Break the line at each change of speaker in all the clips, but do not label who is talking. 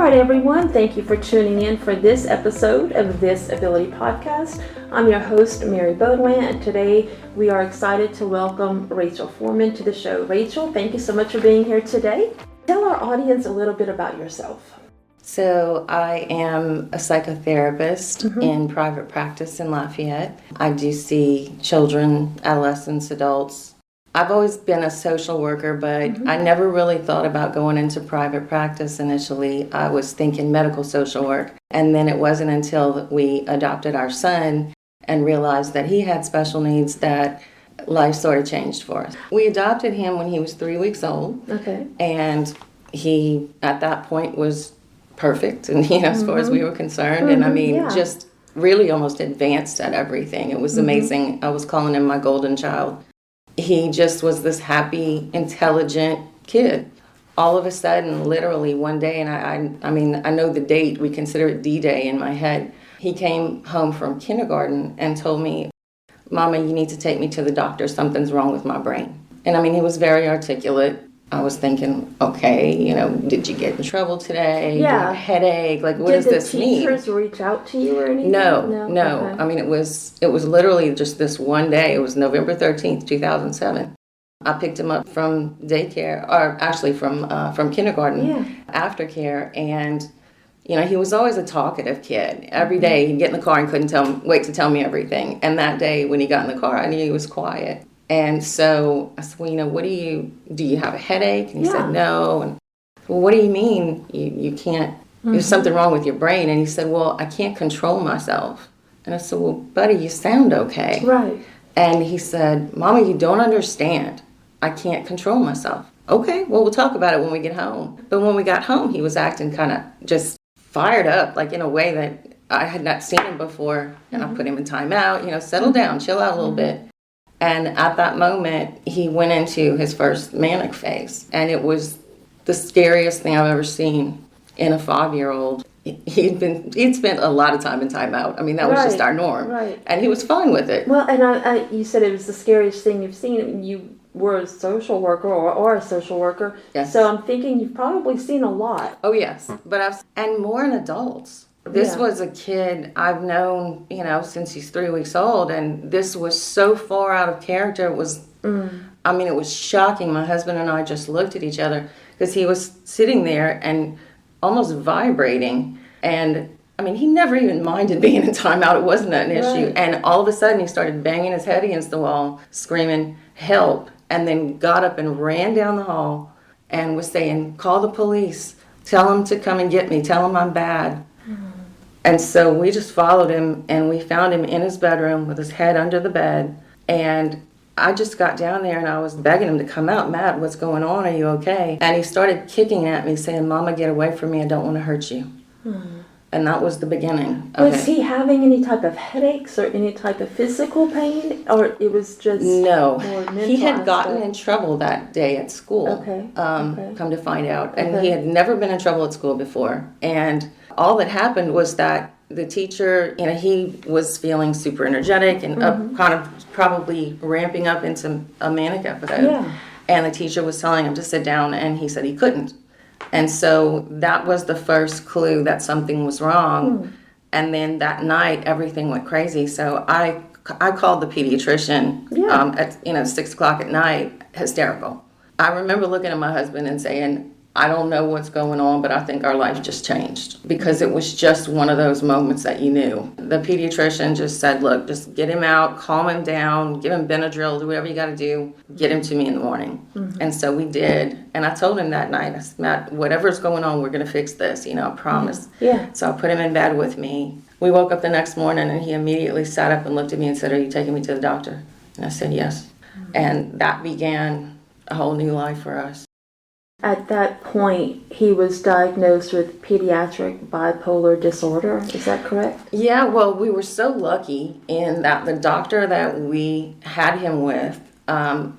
right, everyone, thank you for tuning in for this episode of This Ability Podcast. I'm your host, Mary Baudouin, and today we are excited to welcome Rachel Foreman to the show. Rachel, thank you so much for being here today. Tell our audience a little bit about yourself.
So I am a psychotherapist in private practice in Lafayette. I do see children, adolescents, adults. I've always been a social worker, but I never really thought about going into private practice initially. I was thinking medical social work. And then it wasn't until we adopted our son and realized that he had special needs that life sort of changed for us. We adopted him when he was 3 weeks old.
Okay.
And he, at that point, was perfect, and as far as we were concerned, and just really almost advanced at everything. It was amazing. I was calling him my golden child. He just was this happy, intelligent kid. All of a sudden, literally one day, and I know the date, we consider it D-Day in my head. He came home from kindergarten and told me, "Mama, you need to take me to the doctor. Something's wrong with my brain." And he was very articulate. I was thinking, okay, did you get in trouble today?
Yeah.
Do you have a headache? What does this mean?
Did the teachers reach out to you or anything?
No.
Okay.
It was literally just this one day. It was November 13th, 2007. I picked him up from daycare, or actually from kindergarten, aftercare, and he was always a talkative kid. Every day he'd get in the car and couldn't wait to tell me everything. And that day when he got in the car, I knew he was quiet. And so I said, well, what do you have a headache? And he said, no. And, well, what do you mean you can't, there's something wrong with your brain? And he said, well, I can't control myself. And I said, well, buddy, you sound okay.
Right.
And he said, Mama, you don't understand. I can't control myself. Okay, well, we'll talk about it when we get home. But when we got home, he was acting kind of just fired up, in a way that I had not seen him before. And I put him in timeout, settle down, chill out a little bit. And at that moment, he went into his first manic phase. And it was the scariest thing I've ever seen in a 5-year-old. He'd spent a lot of time in timeout. That was just our norm.
Right.
And he was fine with it.
Well, and you said it was the scariest thing you've seen. You were a social worker or a social worker.
Yes.
So I'm thinking you've probably seen a lot.
Oh, yes. And more in adults. This was a kid I've known, since he's 3 weeks old, and this was so far out of character. It was, it was shocking. My husband and I just looked at each other because he was sitting there and almost vibrating. And, he never even minded being in timeout. It wasn't an issue.
Right.
And all of a sudden, he started banging his head against the wall, screaming, help, and then got up and ran down the hall and was saying, call the police, tell them to come and get me, tell them I'm bad. And so we just followed him, and we found him in his bedroom with his head under the bed. And I just got down there, and I was begging him to come out. Matt, what's going on? Are you okay? And he started kicking at me, saying, Mama, get away from me. I don't want to hurt you. And that was the beginning of it.
Was he having any type of headaches or any type of physical pain? Or it was just
No.
more mental
He had gotten
aspect?
in trouble that day at school,
Okay.
Come to find out. And he had never been in trouble at school before. And all that happened was that the teacher, he was feeling super energetic and kind of probably ramping up into a manic episode.
Yeah.
And the teacher was telling him to sit down, and he said he couldn't. And so that was the first clue that something was wrong. And then that night, everything went crazy. So I called the pediatrician at 6 o'clock at night, hysterical. I remember looking at my husband and saying, I don't know what's going on, but I think our life just changed, because it was just one of those moments that you knew. The pediatrician just said, look, just get him out, calm him down, give him Benadryl, do whatever you got to do, get him to me in the morning. And so we did. And I told him that night, I said, Matt, whatever's going on, we're going to fix this, I promise.
Yeah.
So I put him in bed with me. We woke up the next morning, and he immediately sat up and looked at me and said, are you taking me to the doctor? And I said, yes. And that began a whole new life for us.
At that point, he was diagnosed with pediatric bipolar disorder. Is that correct?
Yeah, well, we were so lucky in that the doctor that we had him with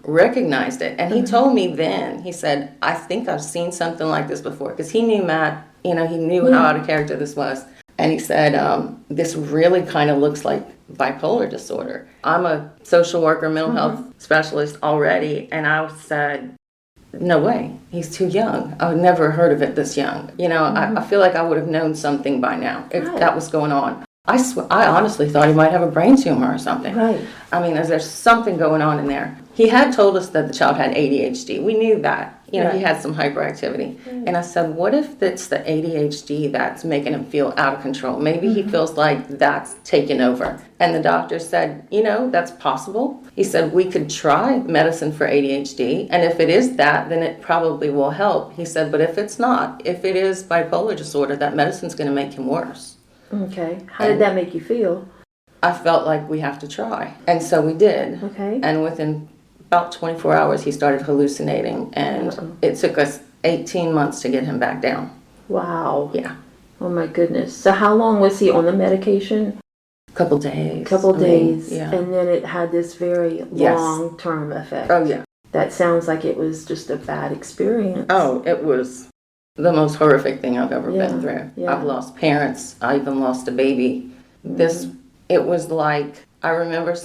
recognized it. And he told me then, he said, I think I've seen something like this before. Because he knew Matt, he knew how out of character this was. And he said, this really kind of looks like bipolar disorder. I'm a social worker, mental health specialist already. And I said, no way, he's too young. I've never heard of it this young. I feel like I would have known something by now if that was going on. I honestly thought he might have a brain tumor or something.
Right.
I mean, there's something going on in there. He had told us that the child had ADHD. We knew that. He had some hyperactivity. And I said, what if it's the ADHD that's making him feel out of control? Maybe he feels like that's taken over. And the doctor said, that's possible. He said, we could try medicine for ADHD. And if it is that, then it probably will help. He said, but if it's not, if it is bipolar disorder, that medicine's going to make him worse.
Okay. How did that make you feel?
I felt like we have to try. And so we did.
Okay.
And within about 24 hours, he started hallucinating. And it took us 18 months to get him back down.
Wow.
Yeah.
Oh, my goodness. So how long was he on the medication?
A couple days.
Yeah. And then it had this very long-term effect.
Oh, yeah.
That sounds like it was just a bad experience.
Oh, it was the most horrific thing I've ever been through.
Yeah.
I've lost parents. I even lost a baby. It was like, I remember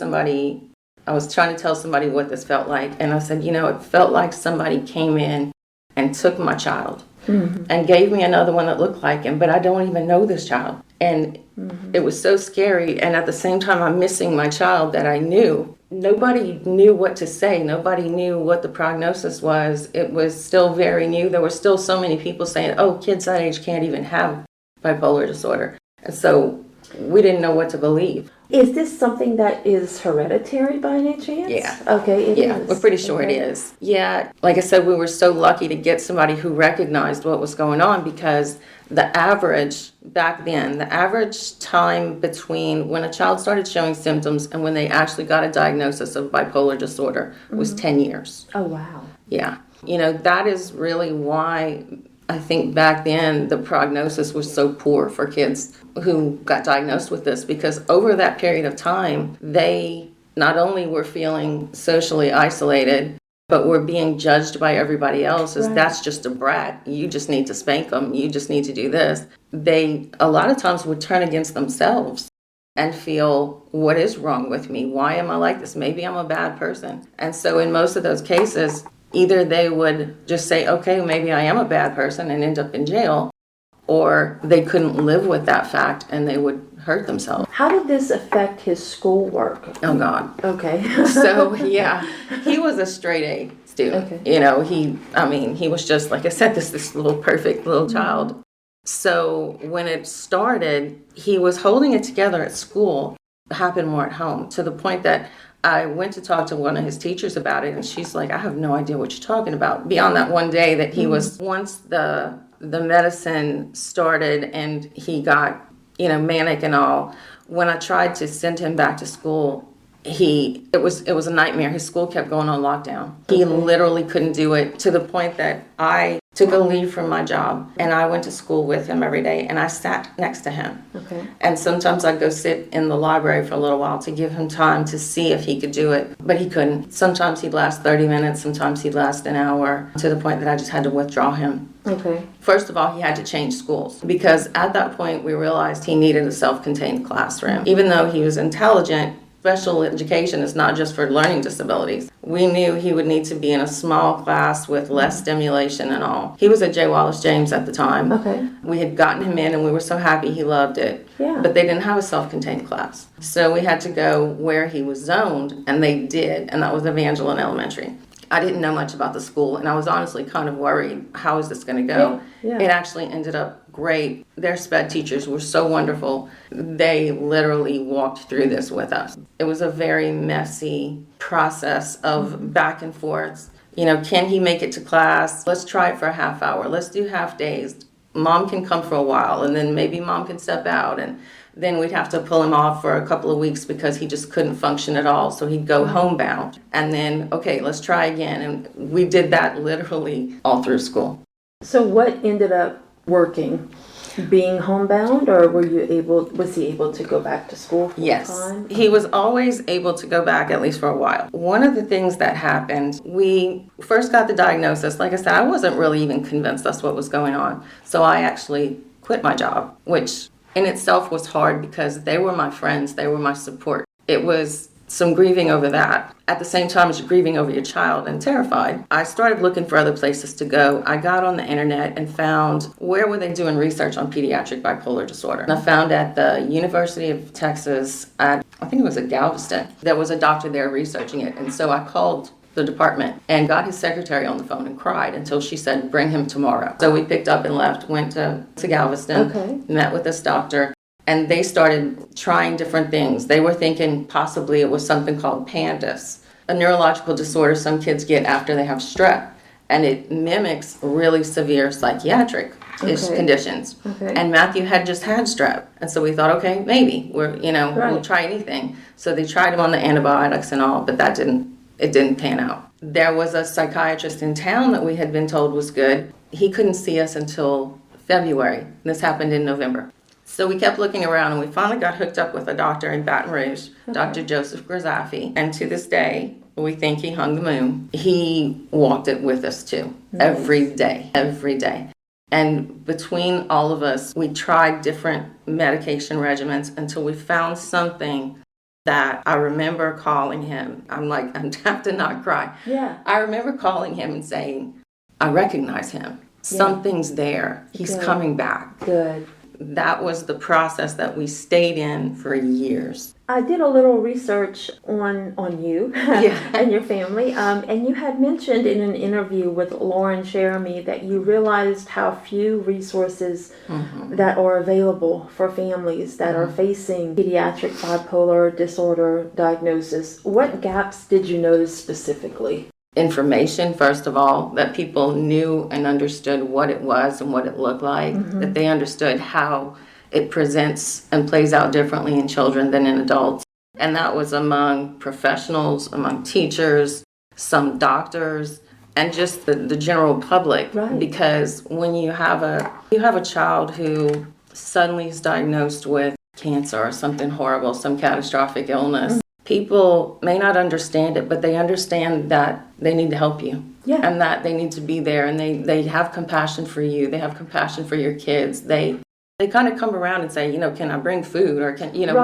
I was trying to tell somebody what this felt like. And I said, it felt like somebody came in and took my child and gave me another one that looked like him, but I don't even know this child. And it was so scary. And at the same time, I'm missing my child that I knew. Nobody knew what to say. Nobody knew what the prognosis was. It was still very new. There were still so many people saying, oh, kids that age can't even have bipolar disorder. And so we didn't know what to believe.
Is this something that is hereditary by any chance?
Yeah.
Okay, it is.
We're pretty sure it is. Yeah. Like I said, we were so lucky to get somebody who recognized what was going on, because the average back then, the average time between when a child started showing symptoms and when they actually got a diagnosis of bipolar disorder was 10 years.
Oh, wow.
Yeah. That is really why I think back then the prognosis was so poor for kids who got diagnosed with this, because over that period of time, they not only were feeling socially isolated, but were being judged by everybody else as that's just a brat. You just need to spank them. You just need to do this. They, a lot of times, would turn against themselves and feel, what is wrong with me? Why am I like this? Maybe I'm a bad person. And so in most of those cases, either they would just say, okay, maybe I am a bad person and end up in jail, or they couldn't live with that fact and they would hurt themselves.
How did this affect his schoolwork?
Oh, God.
Okay.
So, yeah, he was a straight A student. Okay. He was just, like I said, this little perfect little child. So when it started, he was holding it together at school. It happened more at home, to the point that I went to talk to one of his teachers about it, and she's like, I have no idea what you're talking about. Beyond that one day that he was, once the medicine started and he got, manic and all, when I tried to send him back to school, it was a nightmare. His school kept going on lockdown. He literally couldn't do it, to the point that I took a leave from my job and I went to school with him every day, and I sat next to him. Okay. And sometimes I'd go sit in the library for a little while to give him time to see if he could do it, but he couldn't. Sometimes he'd last 30 minutes, sometimes he'd last an hour, to the point that I just had to withdraw him. Okay. First of all, he had to change schools, because at that point we realized he needed a self-contained classroom. Even though he was intelligent, special education is not just for learning disabilities. We knew he would need to be in a small class with less stimulation and all. He was at J. Wallace James at the time. Okay. We had gotten him in and we were so happy he loved it. Yeah. But they didn't have a self-contained class. So we had to go where he was zoned, and they did, and that was Evangeline Elementary. I didn't know much about the school, and I was honestly kind of worried, how is this going to go? Yeah. It actually ended up great. Their SPED teachers were so wonderful. They literally walked through this with us. It was a very messy process of back and forth. Can he make it to class? Let's try it for a half hour. Let's do half days. Mom can come for a while, and then maybe mom can step out, and then we'd have to pull him off for a couple of weeks because he just couldn't function at all. So he'd go homebound. And then, okay, let's try again. And we did that literally all through school.
So what ended up working? Being homebound, or was he able to go back to school full time?
Yes. He was always able to go back, at least for a while. One of the things that happened, we first got the diagnosis. Like I said, I wasn't really even convinced that's what was going on. So I actually quit my job, which in itself was hard because they were my friends. They were my support. It was some grieving over that. At the same time as you're grieving over your child and terrified, I started looking for other places to go. I got on the internet and found where were they doing research on pediatric bipolar disorder. And I found at the University of Texas, I think it was at Galveston, there was a doctor there researching it. And so I called the department and got his secretary on the phone and cried until she said, bring him tomorrow. So we picked up and left, went to Galveston, met with this doctor. And they started trying different things. They were thinking possibly it was something called PANDAS, a neurological disorder some kids get after they have strep. And it mimics really severe psychiatric conditions. And Matthew had just had strep. And so we thought, okay, maybe we'll try anything. So they tried him on the antibiotics and all, but it didn't pan out. There was a psychiatrist in town that we had been told was good. He couldn't see us until February. This happened in November. So we kept looking around, and we finally got hooked up with a doctor in Baton Rouge, Dr. Joseph Grazafi. And to this day, we think he hung the moon. He walked it with us too, every day. And between all of us, we tried different medication regimens until we found something that I remember calling him. I'm have to not cry.
Yeah.
I remember calling him and saying, I recognize him. Something's there. He's coming back.
Good.
That was the process that we stayed in for years.
I did a little research on you and your family, and you had mentioned in an interview with Lauren Jeremy that you realized how few resources that are available for families that are facing pediatric bipolar disorder diagnosis. What gaps did you notice specifically?
Information, first of all, that people knew and understood what it was and what it looked like, that they understood how it presents and plays out differently in children than in adults. And that was among professionals, among teachers, some doctors, and just the general public.
Right.
Because when you have a child who suddenly is diagnosed with cancer or something horrible, some catastrophic illness, people may not understand it, but they understand that they need to help you. Yeah. And that they need to be there, and they have compassion for you. They have compassion for your kids. They kind of come around and say, can I bring food, or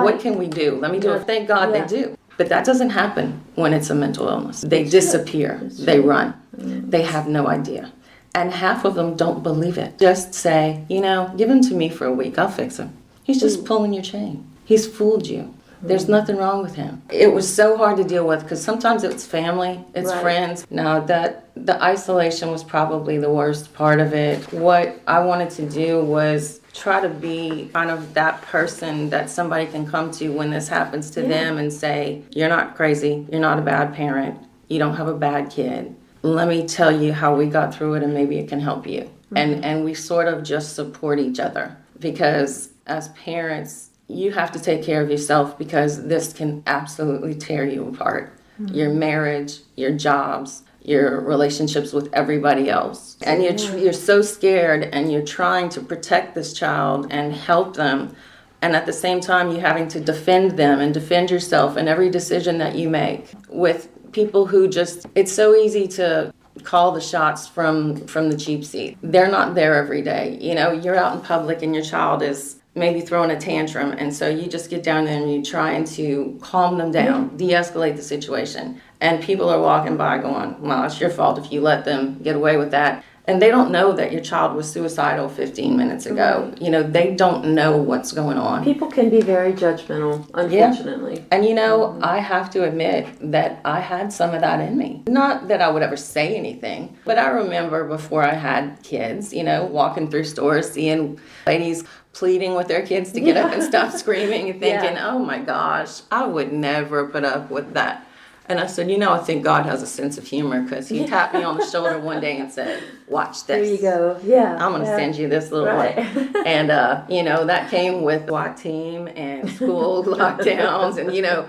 what can we do? Let me do it. Thank God they do. But that doesn't happen when it's a mental illness. They disappear. They run. They have no idea. And half of them don't believe it. Just say, give him to me for a week. I'll fix him. He's just pulling your chain. He's fooled you. There's nothing wrong with him. It was so hard to deal with because sometimes it's family, it's friends. Now, the isolation was probably the worst part of it. What I wanted to do was try to be kind of that person that somebody can come to when this happens to them and say, you're not crazy, you're not a bad parent, you don't have a bad kid. Let me tell you how we got through it and maybe it can help you. And we sort of just support each other because as parents, you have to take care of yourself because this can absolutely tear you apart. Your marriage, your jobs, your relationships with everybody else. And you're so scared and you're trying to protect this child and help them. And at the same time, you're having to defend them and defend yourself in every decision that you make with people who it's so easy to call the shots from the cheap seat. They're not there every day. You're out in public and your child is maybe throwing a tantrum, and so you just get down there and you're trying to calm them down, de-escalate the situation. And people are walking by going, well, it's your fault if you let them get away with that. And they don't know that your child was suicidal 15 minutes ago. They don't know what's going on.
People can be very judgmental, unfortunately.
And I have to admit that I had some of that in me. Not that I would ever say anything, but I remember before I had kids, walking through stores, seeing ladies pleading with their kids to get up and stop screaming and thinking, oh my gosh, I would never put up with that. And I said, I think God has a sense of humor because he tapped me on the shoulder one day and said, watch this.
There you go. Yeah.
I'm going to send you this little one. And, that came with SWAT team and school lockdowns and,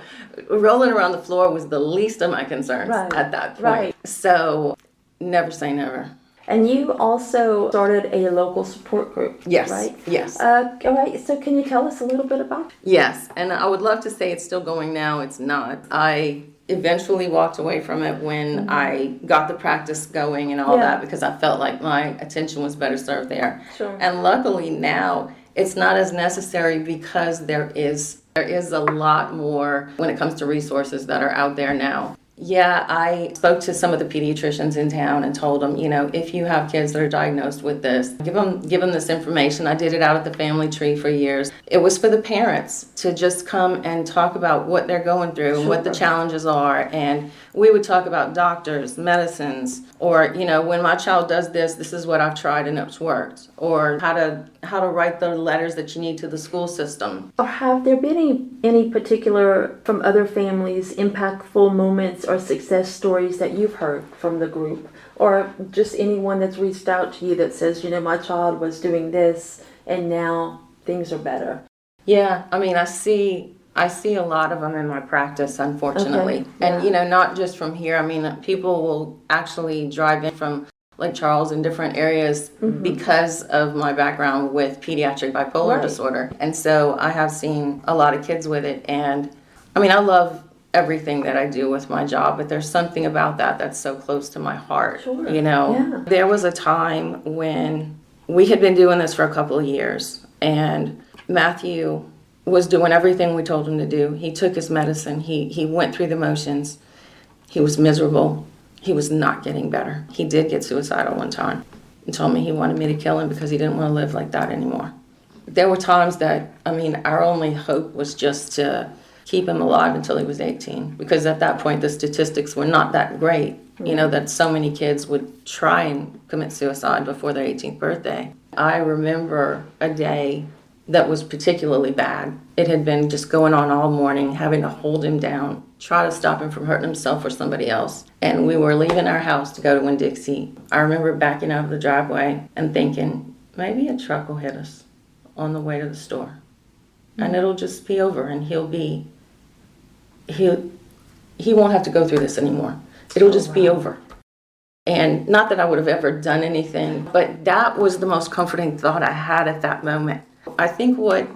rolling around the floor was the least of my concerns at that point. Right. So never say never.
And you also started a local support group,
yes,
right?
Yes.
All right, so can you tell us a little bit about it?
Yes, and I would love to say it's still going now. It's not. I eventually walked away from it when I got the practice going and all that because I felt like my attention was better served there.
Sure.
And luckily now it's not as necessary because there is There is a lot more when it comes to resources that are out there now. Yeah, I spoke to some of the pediatricians in town and told them, if you have kids that are diagnosed with this, give them this information. I did it out at the family tree for years. It was for the parents to just come and talk about what they're going through and what the challenges are. And we would talk about doctors, medicines, or, when my child does this, this is what I've tried and it's worked. Or how to write the letters that you need to the school system.
Or have there been any particular, from other families, impactful moments or success stories that you've heard from the group? Or just anyone that's reached out to you that says, my child was doing this and now things are better?
Yeah, I see a lot of them in my practice, unfortunately.
Okay. Yeah.
And, not just from here. People will actually drive in from Lake Charles in different areas because of my background with pediatric bipolar disorder. And so I have seen a lot of kids with it. And, I love everything that I do with my job, but there's something about that that's so close to my heart.
Sure.
Yeah. There was a time when we had been doing this for a couple of years, and Matthew was doing everything we told him to do. He took his medicine. He went through the motions. He was miserable. He was not getting better. He did get suicidal one time and told me he wanted me to kill him because he didn't want to live like that anymore. There were times that, our only hope was just to keep him alive until he was 18, because at that point the statistics were not that great, that so many kids would try and commit suicide before their 18th birthday. I remember a day that was particularly bad. It had been just going on all morning, having to hold him down, try to stop him from hurting himself or somebody else. And we were leaving our house to go to Winn-Dixie. I remember backing out of the driveway and thinking, maybe a truck will hit us on the way to the store. And it'll just be over, and he won't have to go through this anymore. It'll just be over. And not that I would have ever done anything, but that was the most comforting thought I had at that moment. I think what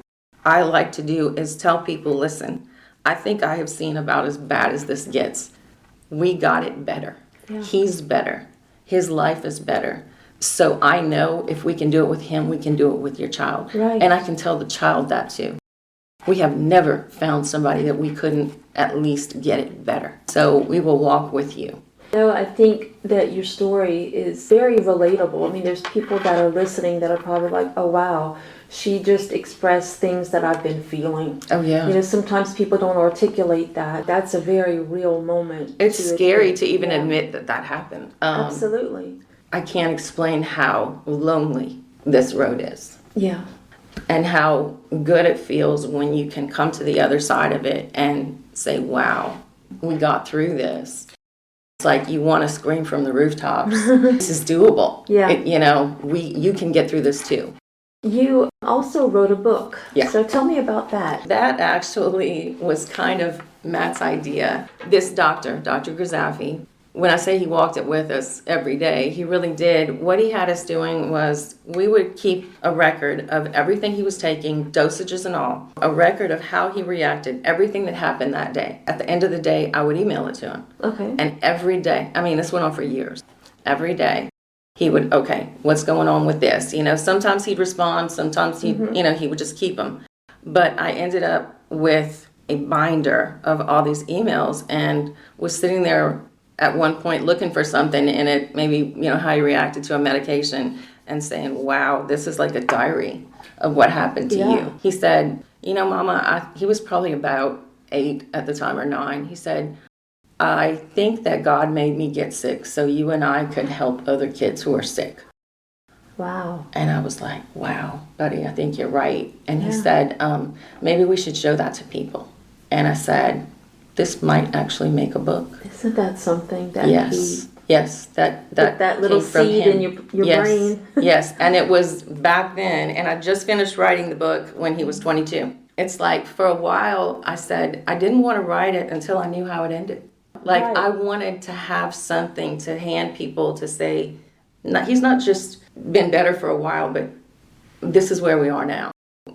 I like to do is tell people, listen, I think I have seen about as bad as this gets. We got it better. Yeah. He's better. His life is better. So I know if we can do it with him, we can do it with your child.
Right.
And I can tell the child that too. We have never found somebody that we couldn't at least get it better. So we will walk with you.
I think that your story is very relatable. There's people that are listening that are probably like, oh, wow, she just expressed things that I've been feeling.
Oh, yeah.
Sometimes people don't articulate that. That's a very real moment.
It's scary to even admit that happened.
Absolutely.
I can't explain how lonely this road is.
Yeah.
And how good it feels when you can come to the other side of it and say, wow, we got through this. It's like you want to scream from the rooftops. This is doable.
Yeah.
You can get through this too.
You also wrote a book.
Yeah.
So tell me about that.
That actually was kind of Matt's idea. This Dr. Grizafi, when I say he walked it with us every day, he really did. What he had us doing was we would keep a record of everything he was taking, dosages and all, a record of how he reacted, everything that happened that day. At the end of the day, I would email it to him.
Okay.
And every day, this went on for years, every day, he would, okay, what's going on with this? Sometimes he'd respond, sometimes he would just keep them. But I ended up with a binder of all these emails and was sitting there at one point looking for something in it, maybe, how he reacted to a medication, and saying, wow, this is like a diary of what happened to you. He said, Mama, he was probably about 8 at the time or 9. He said, I think that God made me get sick so you and I could help other kids who are sick.
Wow.
And I was like, wow, buddy, I think you're right. And he said, maybe we should show that to people. And I said, this might actually make a book.
Isn't that something that
Yes, that
little
came from
seed
him.
in your brain?
Yes, and it was back then, and I just finished writing the book when he was 22. It's like, for a while, I said, I didn't want to write it until I knew how it ended. Like, right. I wanted to have something to hand people to say, he's not just been better for a while, but this is where we are now.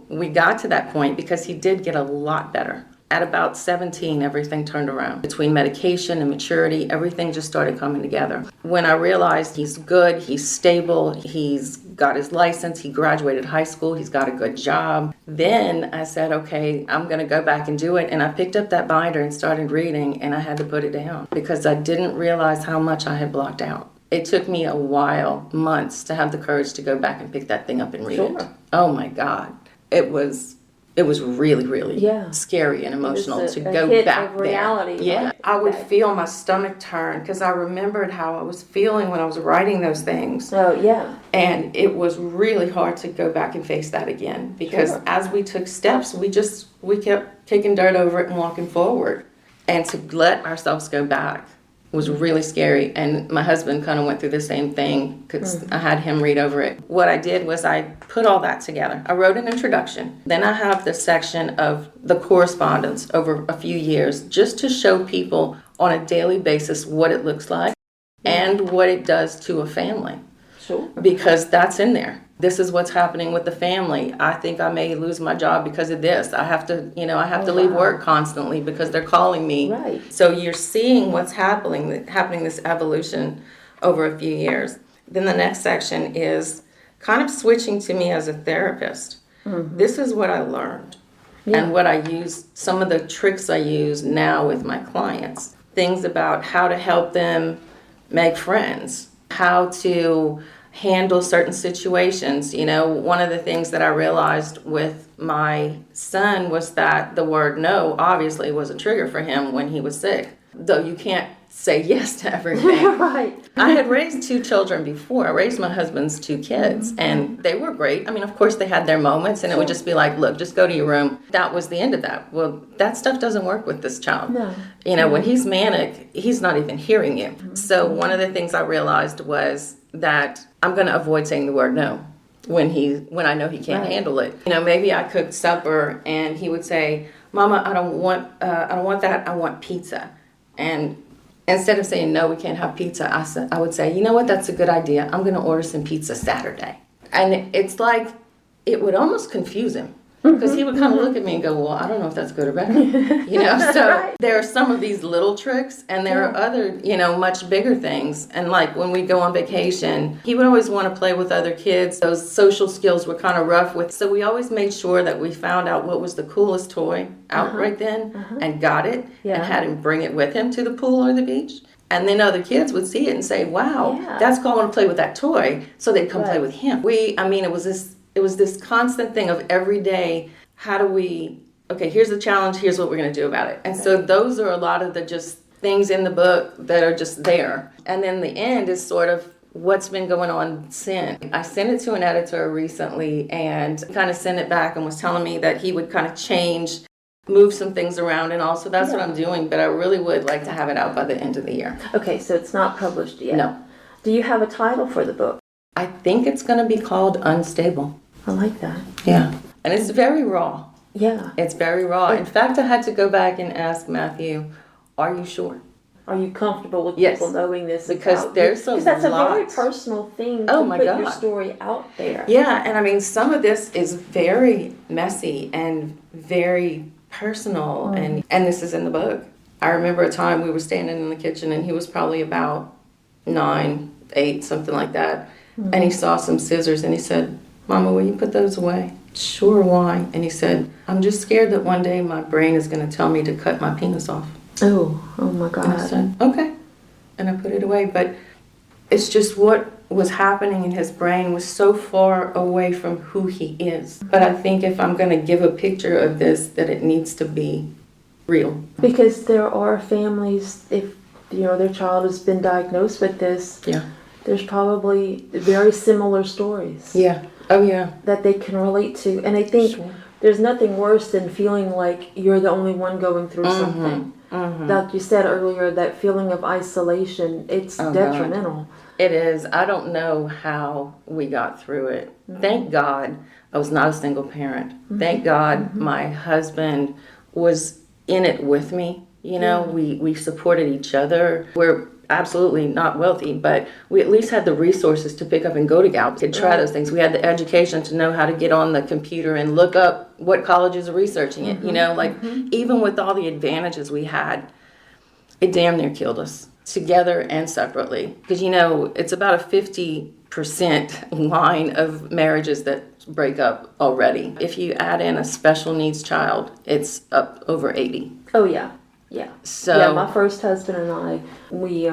We got to that point because he did get a lot better. At about 17, everything turned around. Between medication and maturity, everything just started coming together. When I realized he's good, he's stable, he's got his license, he graduated high school, he's got a good job, then I said, okay, I'm going to go back and do it. And I picked up that binder and started reading, and I had to put it down because I didn't realize how much I had blocked out. It took me a while, months, to have the courage to go back and pick that thing up and read it. Oh my God. It was really, really scary and emotional to go back there.
Reality,
yeah, I would feel my stomach turn because I remembered how I was feeling when I was writing those things.
Oh, yeah.
And it was really hard to go back and face that again because as we took steps, we kept kicking dirt over it and walking forward. And to let ourselves go back was really scary. And my husband kind of went through the same thing because I had him read over it. What I did was I put all that together. I wrote an introduction. Then I have the section of the correspondence over a few years just to show people on a daily basis what it looks like and what it does to a family.
Sure.
Because that's in there. This is what's happening with the family. I think I may lose my job because of this. I have to leave work constantly because they're calling me.
Right.
So you're seeing what's happening, this evolution over a few years. Then the next section is kind of switching to me as a therapist. Mm-hmm. This is what I learned and what I use, some of the tricks I use now with my clients. Things about how to help them make friends, how to handle certain situations. One of the things that I realized with my son was that the word no obviously was a trigger for him when he was sick. Though you can't say yes to everything.
Right.
I had raised 2 children before. I raised my husband's 2 kids, and they were great. I mean, of course, they had their moments, and it would just be like, look, just go to your room. That was the end of that. Well, that stuff doesn't work with this child. No. When he's manic, he's not even hearing you. So one of the things I realized was that I'm going to avoid saying the word no when I know he can't handle it. Maybe I cooked supper, and he would say, Mama, I don't want that. I want pizza. And instead of saying, no, we can't have pizza, I would say, you know what, that's a good idea. I'm going to order some pizza Saturday. And it's like, it would almost confuse him. Because he would kind of look at me and go, well, I don't know if that's good or bad. So there are some of these little tricks, and there are other, much bigger things. And like when we go on vacation, he would always want to play with other kids. Those social skills were kind of rough with. So we always made sure that we found out what was the coolest toy out right then and got it and had him bring it with him to the pool or the beach. And then other kids would see it and say, wow, that's cool, I want to play with that toy. So they'd come play with him. It was this constant thing of every day, here's the challenge, here's what we're going to do about it. And so those are a lot of the just things in the book that are just there. And then the end is sort of what's been going on since. I sent it to an editor recently and kind of sent it back and was telling me that he would kind of move some things around, and also that's what I'm doing, but I really would like to have it out by the end of the year.
Okay, so it's not published yet.
No.
Do you have a title for the book?
I think it's going to be called Unstable.
I like that.
Yeah. And it's very raw.
Yeah.
It's very raw. In fact, I had to go back and ask Matthew, are you sure?
Are you comfortable with people knowing this?
Because there's a lot.
Because that's a very personal thing to put your story out there.
Yeah, and some of this is very messy and very personal, and this is in the book. I remember a time we were standing in the kitchen, and he was probably about 9, 8, something like that, and he saw some scissors, and he said, Mama, will you put those away? Sure, why? And he said, I'm just scared that one day my brain is going to tell me to cut my penis off.
Oh my God.
And I said, okay. And I put it away. But it's just what was happening in his brain was so far away from who he is. But I think if I'm going to give a picture of this, that it needs to be real.
Because there are families, if their child has been diagnosed with this, there's probably very similar stories.
Yeah. Oh, yeah.
That they can relate to. And I think there's nothing worse than feeling like you're the only one going through something. Like you said earlier, that feeling of isolation, it's detrimental.
God. It is. I don't know how we got through it. Thank God I was not a single parent. Thank God my husband was in it with me. We supported each other. We're absolutely not wealthy, but we at least had the resources to pick up and go to Gallup, to try those things. We had the education to know how to get on the computer and look up what colleges are researching it. Even with all the advantages we had, it damn near killed us, together and separately. Because, it's about a 50% line of marriages that break up already. If you add in a special needs child, it's up over 80.
Oh, yeah. Yeah.
So,
yeah, my first husband and I, we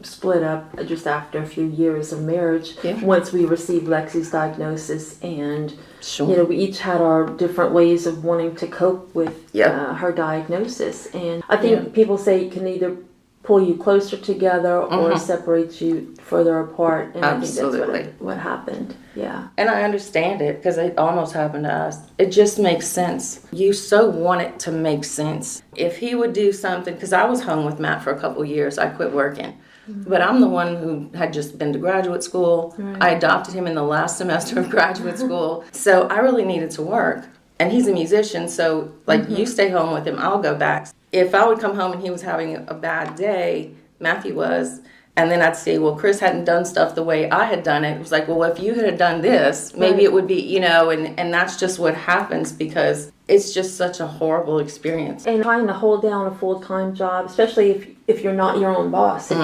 split up just after a few years of marriage.
Yeah.
Once we received Lexi's diagnosis, and
sure.
we each had our different ways of wanting to cope with her diagnosis. And I think people say it can either pull you closer together or separate you further apart. And
Absolutely.
I think that's what happened. Yeah.
And I understand it because it almost happened to us. It just makes sense. You so want it to make sense. If he would do something, because I was home with Matt for a couple of years, I quit working. But I'm the one who had just been to graduate school. Right. I adopted him in the last semester of graduate school. So I really needed to work. And he's a musician, so you stay home with him, I'll go back. If I would come home and he was having a bad day, Matthew was, and then I'd say, well, Chris hadn't done stuff the way I had done it. It was like, well, if you had done this, maybe it would be, and that's just what happens because it's just such a horrible experience.
And trying to hold down a full-time job, especially if you're not your own boss, if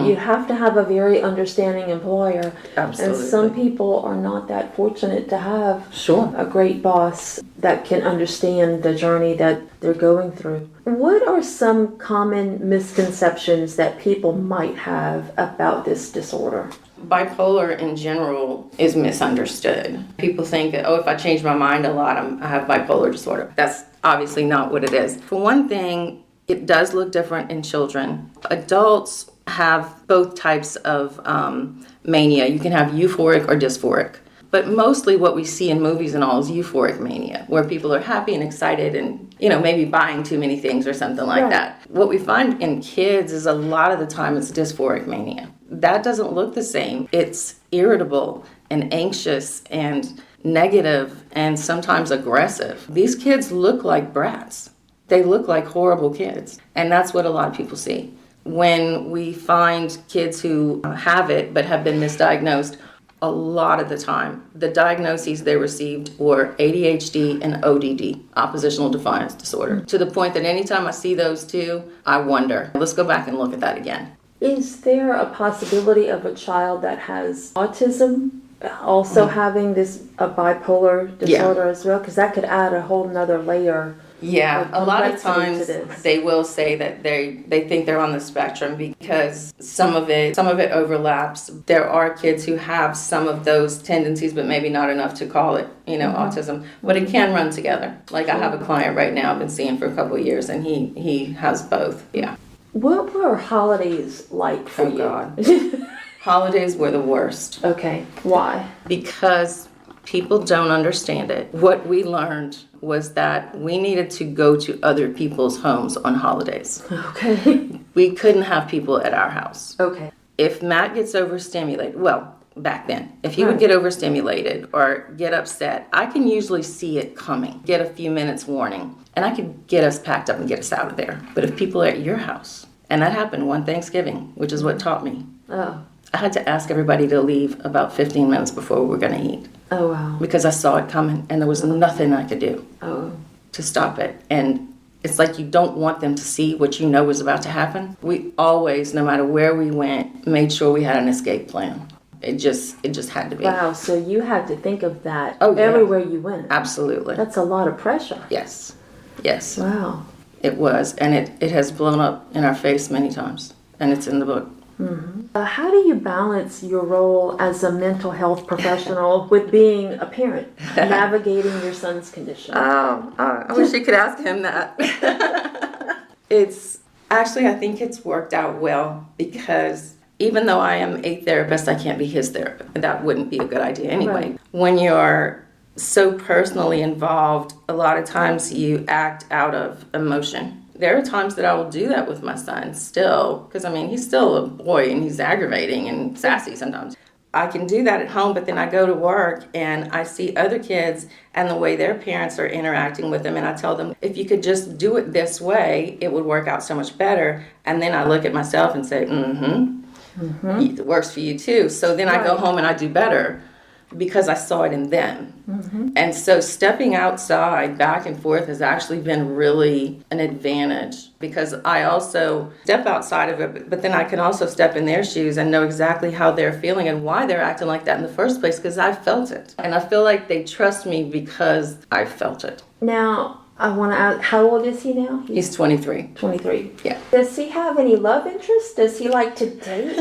you have to have a very understanding employer.
Absolutely.
And some people are not that fortunate to have a great boss that can understand the journey that they're going through. What are some common misconceptions that people might have about this disorder?
Bipolar in general is misunderstood. People think that, if I change my mind a lot, I have bipolar disorder. That's obviously not what it is. For one thing, it does look different in children. Adults have both types of mania. You can have euphoric or dysphoric. But mostly what we see in movies and all is euphoric mania, where people are happy and excited and, maybe buying too many things or something like that. What we find in kids is a lot of the time it's dysphoric mania. That doesn't look the same. It's irritable and anxious and negative and sometimes aggressive. These kids look like brats. They look like horrible kids. And that's what a lot of people see. When we find kids who have it but have been misdiagnosed, a lot of the time, the diagnoses they received were ADHD and ODD, oppositional defiance disorder, to the point that anytime I see those two, I wonder, let's go back and look at that again.
Is there a possibility of a child that has autism also having a bipolar disorder as well? Because that could add a whole nother layer.
Yeah, a lot of times they will say that they think they're on the spectrum because some of it overlaps. There are kids who have some of those tendencies, but maybe not enough to call it, autism. But it can run together. Like I have a client right now I've been seeing for a couple of years, and he has both. Yeah.
What were holidays like for you?
God. Holidays were the worst.
Okay. Why?
Because people don't understand it. What we learned was that we needed to go to other people's homes on holidays.
Okay.
We couldn't have people at our house.
Okay.
If Matt gets overstimulated, back then, if he would get overstimulated or get upset, I can usually see it coming, get a few minutes warning, and I could get us packed up and get us out of there. But if people are at your house, and that happened one Thanksgiving, which is what taught me.
Oh.
I had to ask everybody to leave about 15 minutes before we were going to eat.
Oh, wow.
Because I saw it coming, and there was nothing I could do to stop it. And it's like you don't want them to see what you know was about to happen. We always, no matter where we went, made sure we had an escape plan. It just had to be.
Wow, so you had to think of that everywhere you went.
Absolutely.
That's a lot of pressure.
Yes.
Wow.
It was, and it has blown up in our face many times, and it's in the book.
Mm-hmm. How do you balance your role as a mental health professional with being a parent, navigating your son's condition?
I wish you could ask him that. It's actually, I think it's worked out well because even though I am a therapist, I can't be his therapist. That wouldn't be a good idea anyway. Right. When you're so personally involved, a lot of times you act out of emotion. There are times that I will do that with my son still, because he's still a boy and he's aggravating and sassy sometimes. I can do that at home, but then I go to work and I see other kids and the way their parents are interacting with them, and I tell them, if you could just do it this way, it would work out so much better. And then I look at myself and say, it works for you too. So then I go home and I do better because I saw it in them. And so stepping outside back and forth has actually been really an advantage, because I also step outside of it, but then I can also step in their shoes and know exactly how they're feeling and why they're acting like that in the first place, because I felt it. And I feel like they trust me because I felt it.
Now, I want to ask, how old is he now?
He's 23.
23.
Yeah.
Does he have any love interest? Does he like to date?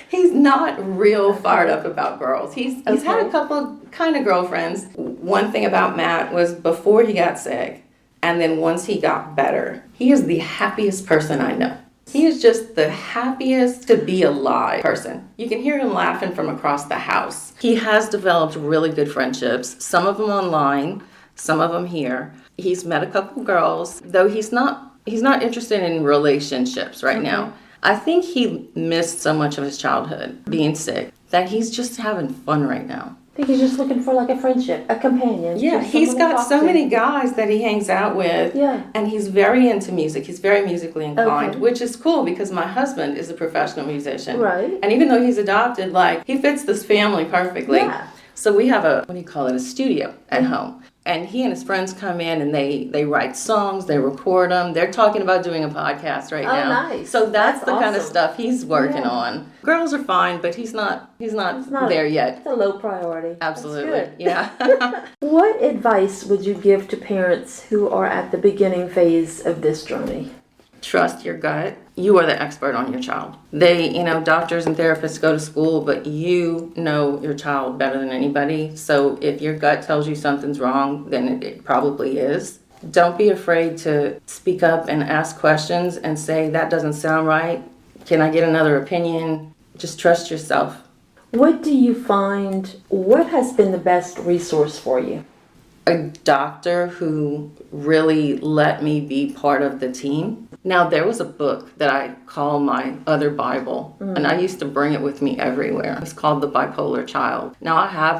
He's not real fired up about girls. He's had a couple kind of girlfriends. One thing about Matt was before he got sick, and then once he got better, he is the happiest person I know. He is just the happiest to be alive person. You can hear him laughing from across the house. He has developed really good friendships, some of them online, some of them here. He's met a couple girls, though he's not interested in relationships right now. I think he missed so much of his childhood being sick that he's just having fun right now.
I think he's just looking for like a friendship, a companion.
Yeah, he's got so many guys that he hangs out with.
Yeah.
And he's very into music. He's very musically inclined, which is cool because my husband is a professional musician.
Right.
And even though he's adopted, like, he fits this family perfectly.
Yeah.
So we have a studio at home. And he and his friends come in and they write songs, they record them. They're talking about doing a podcast right now.
Nice.
So that's the kind of
awesome.
stuff he's working on. Girls are fine, but he's not there yet.
It's a low priority.
Absolutely. Yeah.
What advice would you give to parents who are at the beginning phase of this journey?
Trust your gut. You are the expert on your child. Doctors and therapists go to school, but you know your child better than anybody. So if your gut tells you something's wrong, then it probably is. Don't be afraid to speak up and ask questions and say, that doesn't sound right. Can I get another opinion? Just trust yourself.
What do you find, what has been the best resource for you?
A doctor who really let me be part of the team. Now, there was a book that I call my other Bible, and I used to bring it with me everywhere. It's called The Bipolar Child. Now, I have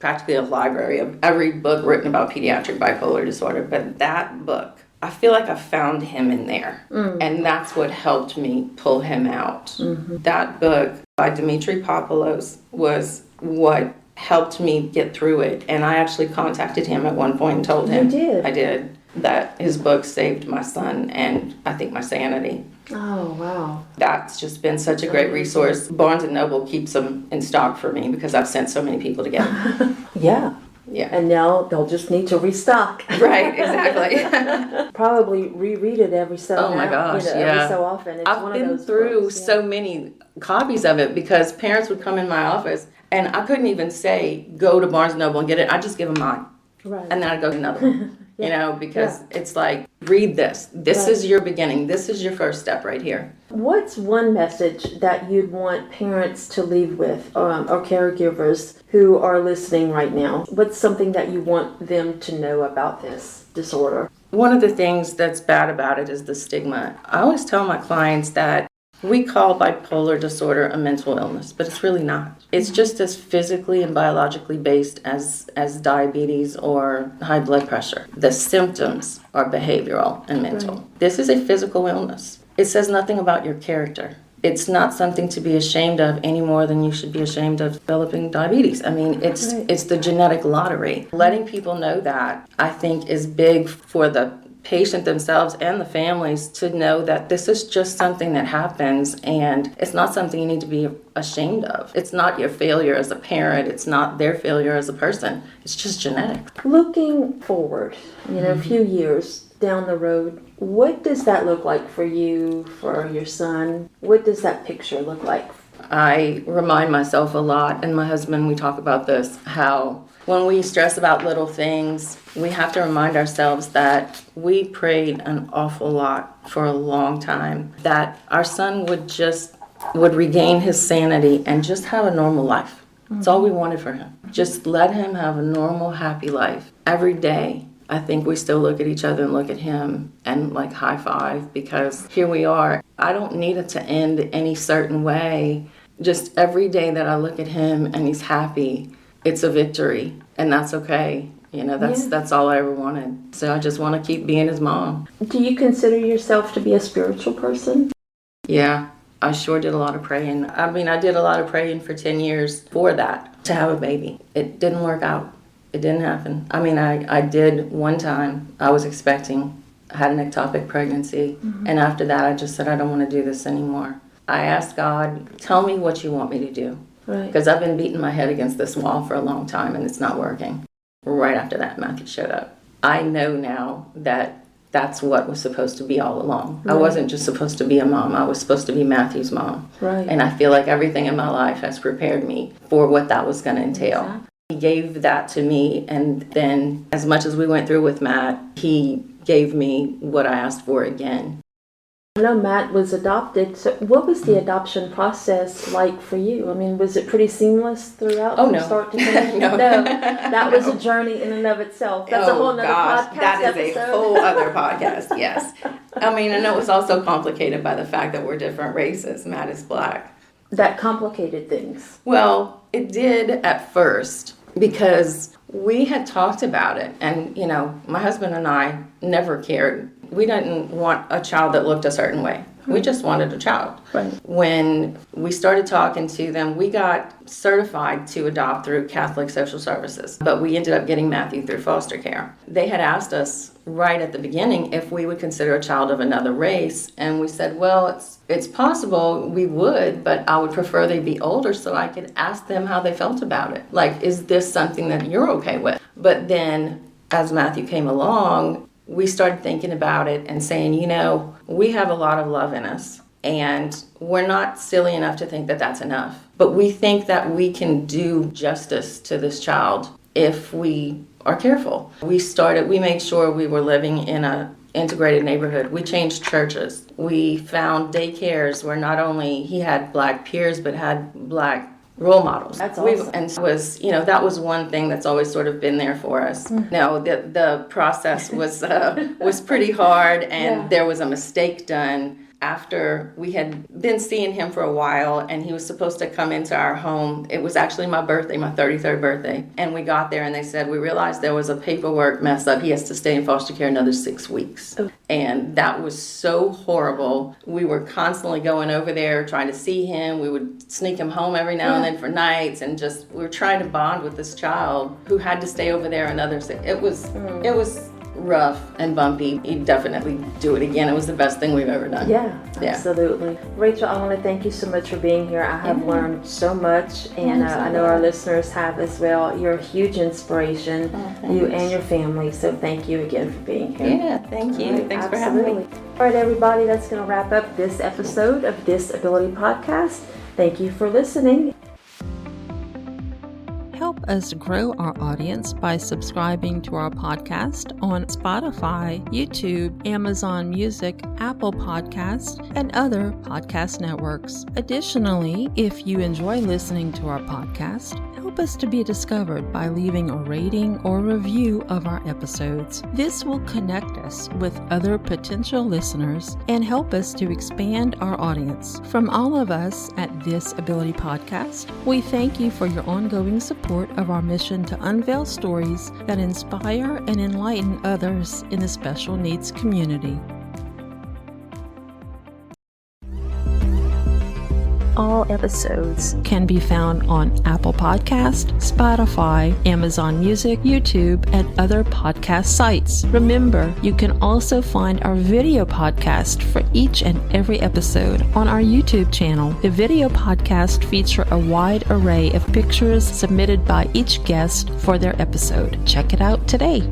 practically a library of every book written about pediatric bipolar disorder, but that book, I feel like I found him in there, and that's what helped me pull him out. That book by Dimitri Popoulos was what helped me get through it, and I actually contacted him at one point and told him.
You did?
I did. That his book saved my son and I think my sanity.
Oh, wow.
That's just been such a great resource. Barnes & Noble keeps them in stock for me because I've sent so many people to get them.
Yeah.
Yeah.
And now they'll just need to restock.
Right, exactly.
Probably reread it every so
Oh my gosh,
every so often. It's
I've been through
books,
so many copies of it because parents would come in my office and I couldn't even say, go to Barnes & Noble and get it. I just give them mine.
Right.
And then I'd go to another one. Because it's like, read this. This is your beginning. This is your first step right here.
What's one message that you'd want parents to leave with, or caregivers who are listening right now? What's something that you want them to know about this disorder?
One of the things that's bad about it is the stigma. I always tell my clients that we call bipolar disorder a mental illness, but it's really not. It's just as physically and biologically based as diabetes or high blood pressure. The symptoms are behavioral and mental. Right. This is a physical illness. It says nothing about your character. It's not something to be ashamed of any more than you should be ashamed of developing diabetes. I mean, it's the genetic lottery. Letting people know that, I think, is big for the patient themselves and the families to know that this is just something that happens and it's not something you need to be ashamed of. It's not your failure as a parent. It's not their failure as a person. It's just genetic. Looking
forward, a few years down the road, what does that look like for you, for your son? What does that picture look like?
I remind myself a lot, and my husband, we talk about this, how when we stress about little things, we have to remind ourselves that we prayed an awful lot for a long time, that our son would regain his sanity and just have a normal life. That's all we wanted for him. Just let him have a normal, happy life. Every day, I think we still look at each other and look at him and high five because here we are. I don't need it to end any certain way. just every day that I look at him and he's happy, it's a victory, and that's okay. That's all I ever wanted. So I just want to keep being his mom.
Do you consider yourself to be a spiritual person?
Yeah, I sure did a lot of praying. I did a lot of praying for 10 years for that, to have a baby. It didn't work out. It didn't happen. I did one time. I was expecting. I had an ectopic pregnancy. Mm-hmm. And after that, I just said, I don't want to do this anymore. I asked God, tell me what you want me to do. Right. Because I've been beating my head against this wall for a long time, and it's not working. Right after that, Matthew showed up. I know now that that's what was supposed to be all along. Right. I wasn't just supposed to be a mom. I was supposed to be Matthew's mom. Right. And I feel like everything in my life has prepared me for what that was going to entail. Exactly. He gave that to me, and then as much as we went through with Matt, he gave me what I asked for again.
I know Matt was adopted, so what was the adoption process like for you? Was it pretty seamless throughout from start to finish? No, that was a journey in and of itself. That's a whole other podcast
that is
episode.
A whole other podcast, yes. And it was also complicated by the fact that we're different races. Matt is black.
That complicated things.
Well, it did at first because we had talked about it, and my husband and I never cared. We didn't want a child that looked a certain way. We just wanted a child. Right. When we started talking to them, we got certified to adopt through Catholic Social Services, but we ended up getting Matthew through foster care. They had asked us right at the beginning if we would consider a child of another race, and we said, well, it's possible we would, but I would prefer they be older so I could ask them how they felt about it. Like, is this something that you're okay with? But then, as Matthew came along, we started thinking about it and saying, we have a lot of love in us, and we're not silly enough to think that that's enough. But we think that we can do justice to this child if we are careful. We made sure we were living in a integrated neighborhood. We changed churches. We found daycares where not only he had black peers, but had black role models.
That's awesome.
And that was one thing that's always sort of been there for us. No, the process was pretty hard, and there was a mistake done after we had been seeing him for a while, and he was supposed to come into our home. It was actually my birthday, my 33rd birthday. And we got there and they said, we realized there was a paperwork mess up. He has to stay in foster care another 6 weeks. Oh. And that was so horrible. We were constantly going over there trying to see him. We would sneak him home every now and then for nights, and we were trying to bond with this child who had to stay over there another 6. It was rough and bumpy. You'd definitely do it again. It was the best thing we've ever done.
Yeah, absolutely. Rachel, I want to thank you so much for being here. I have learned so much, and I know our listeners have as well. You're a huge inspiration, you and your family, so thank you again for being here.
Yeah, thank you. Right, thanks for having me.
All right, everybody, that's going to wrap up this episode of This Ability Podcast. Thank you for listening. Help us grow our audience by subscribing to our podcast on Spotify, YouTube, Amazon Music, Apple Podcasts, and other podcast networks. Additionally, if you enjoy listening to our podcast, help us to be discovered by leaving a rating or review of our episodes. This will connect us with other potential listeners and help us to expand our audience. From all of us at This Ability Podcast, we thank you for your ongoing support of our mission to unveil stories that inspire and enlighten others in the special needs community. All episodes can be found on Apple Podcast, Spotify, Amazon Music, YouTube, and other podcast sites. Remember, you can also find our video podcast for each and every episode on our YouTube channel. The video podcast feature a wide array of pictures submitted by each guest for their episode. Check it out today.